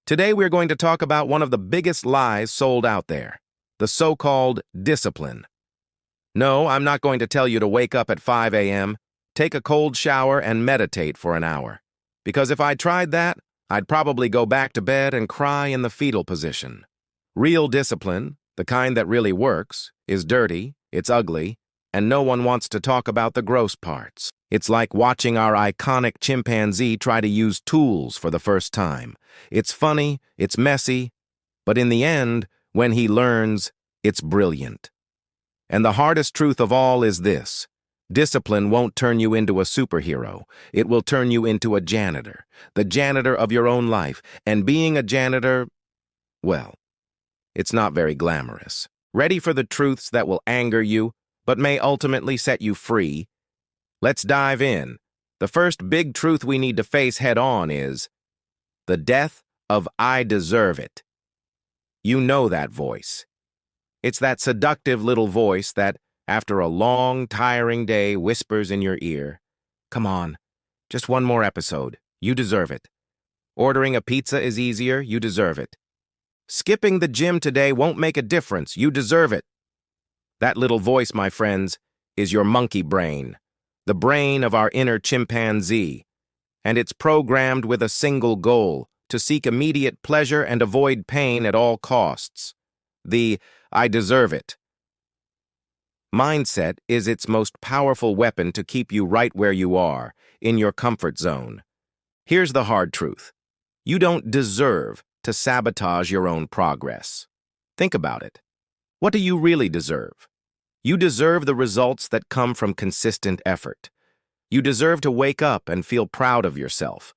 Today we're going to talk about one of the biggest lies sold out there, the so-called discipline. No, I'm not going to tell you to wake up at 5 a.m., take a cold shower, and meditate for an hour. Because if I tried that, I'd probably go back to bed and cry in the fetal position. Real discipline, the kind that really works, is dirty, it's ugly, and no one wants to talk about the gross parts. It's like watching our iconic chimpanzee try to use tools for the first time. It's funny, it's messy, but in the end, when he learns, it's brilliant. And the hardest truth of all is this: discipline won't turn you into a superhero. It will turn you into a janitor, the janitor of your own life. And being a janitor, well, it's not very glamorous. Ready for the truths that will anger you, but may ultimately set you free? Let's dive in. The first big truth we need to face head-on is the death of "I deserve it." You know that voice. It's that seductive little voice that, after a long, tiring day, whispers in your ear, "Come on, just one more episode. You deserve it. Ordering a pizza is easier. You deserve it. Skipping the gym today won't make a difference. You deserve it." That little voice, my friends, is your monkey brain, the brain of our inner chimpanzee, and it's programmed with a single goal: to seek immediate pleasure and avoid pain at all costs. The "I deserve it" mindset is its most powerful weapon to keep you right where you are, in your comfort zone. Here's the hard truth: you don't deserve to sabotage your own progress. Think about it. What do you really deserve? You deserve the results that come from consistent effort. You deserve to wake up and feel proud of yourself.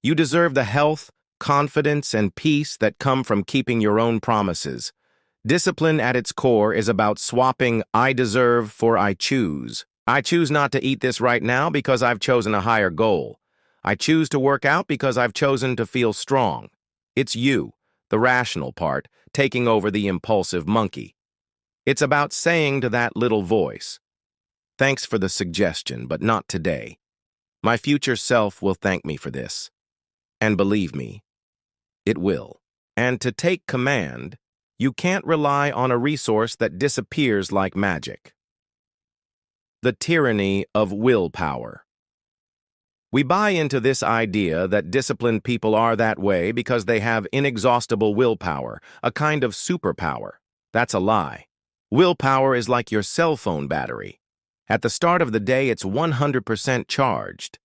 You deserve the health, confidence, and peace that come from keeping your own promises. Discipline at its core is about swapping "I deserve" for "I choose." I choose not to eat this right now because I've chosen a higher goal. I choose to work out because I've chosen to feel strong. It's you, the rational part, taking over the impulsive monkey. It's about saying to that little voice, "Thanks for the suggestion, but not today. My future self will thank me for this." And believe me, it will. And to take command, you can't rely on a resource that disappears like magic. The tyranny of willpower. We buy into this idea that disciplined people are that way because they have inexhaustible willpower, a kind of superpower. That's a lie. Willpower is like your cell phone battery. At the start of the day, it's 100% charged.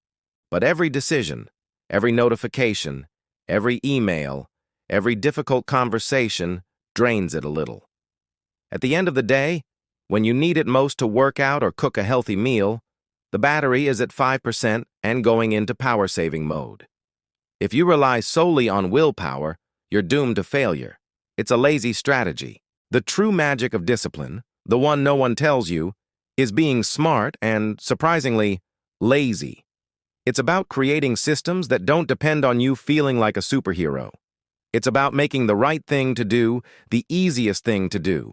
But every decision, every notification, every email, every difficult conversation drains it a little. At the end of the day, when you need it most to work out or cook a healthy meal, the battery is at 5% and going into power-saving mode. If you rely solely on willpower, you're doomed to failure. It's a lazy strategy. The true magic of discipline, the one no one tells you, is being smart and, surprisingly, lazy. It's about creating systems that don't depend on you feeling like a superhero. It's about making the right thing to do, the easiest thing to do.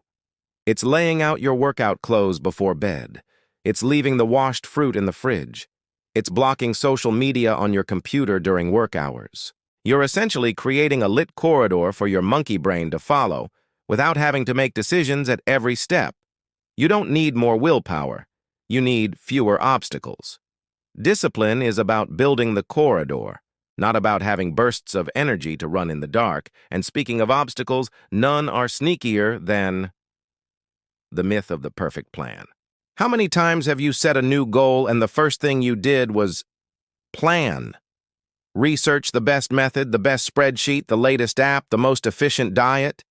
It's laying out your workout clothes before bed. It's leaving the washed fruit in the fridge. It's blocking social media on your computer during work hours. You're essentially creating a lit corridor for your monkey brain to follow without having to make decisions at every step. You don't need more willpower. You need fewer obstacles. Discipline is about building the corridor, not about having bursts of energy to run in the dark. And speaking of obstacles, none are sneakier than the myth of the perfect plan. How many times have you set a new goal and the first thing you did was plan? Research the best method, the best spreadsheet, the latest app, the most efficient diet?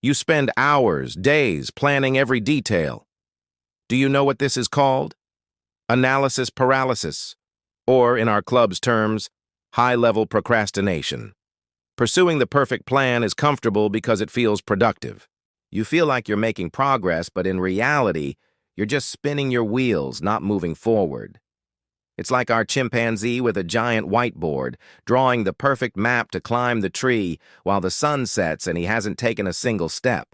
You spend hours, days, planning every detail. Do you know what this is called? Analysis paralysis, or in our club's terms, high-level procrastination. Pursuing the perfect plan is comfortable because it feels productive. You feel like you're making progress, but in reality, you're just spinning your wheels, not moving forward. It's like our chimpanzee with a giant whiteboard, drawing the perfect map to climb the tree while the sun sets and he hasn't taken a single step.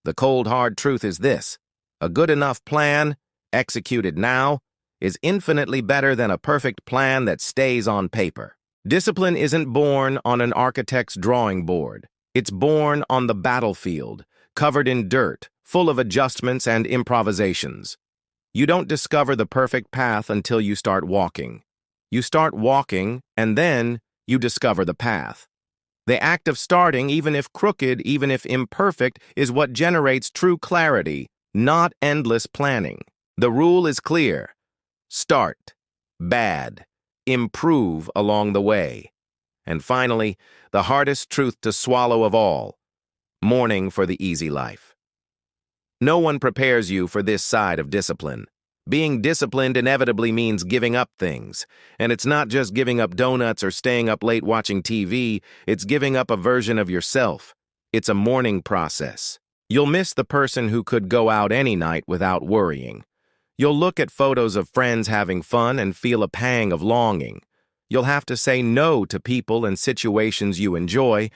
The cold, hard truth is this: a good enough plan, executed now, is infinitely better than a perfect plan that stays on paper. Discipline isn't born on an architect's drawing board. It's born on the battlefield, covered in dirt, full of adjustments and improvisations. You don't discover the perfect path until you start walking. You start walking, and then you discover the path. The act of starting, even if crooked, even if imperfect, is what generates true clarity, not endless planning. The rule is clear. Start. Bad. Improve along the way. And finally, the hardest truth to swallow of all: mourning for the easy life. No one prepares you for this side of discipline. Being disciplined inevitably means giving up things. And it's not just giving up donuts or staying up late watching TV, it's giving up a version of yourself. It's a mourning process. You'll miss the person who could go out any night without worrying. You'll look at photos of friends having fun and feel a pang of longing. You'll have to say no to people and situations you enjoy,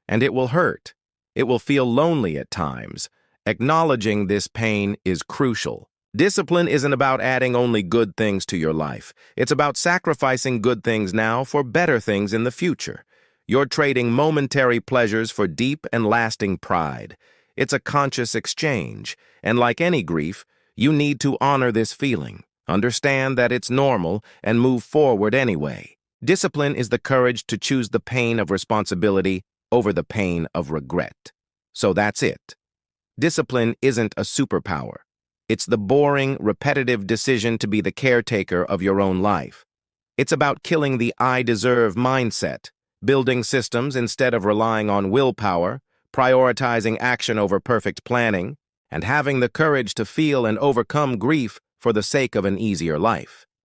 and it will hurt. It will feel lonely at times. Acknowledging this pain is crucial. Discipline isn't about adding only good things to your life. It's about sacrificing good things now for better things in the future. You're trading momentary pleasures for deep and lasting pride. It's a conscious exchange, and like any grief, you need to honor this feeling, understand that it's normal, and move forward anyway. Discipline is the courage to choose the pain of responsibility over the pain of regret. So that's it. Discipline isn't a superpower. It's the boring, repetitive decision to be the caretaker of your own life. It's about killing the "I deserve" mindset, building systems instead of relying on willpower, prioritizing action over perfect planning, and having the courage to feel and overcome grief for the sake of an easier life.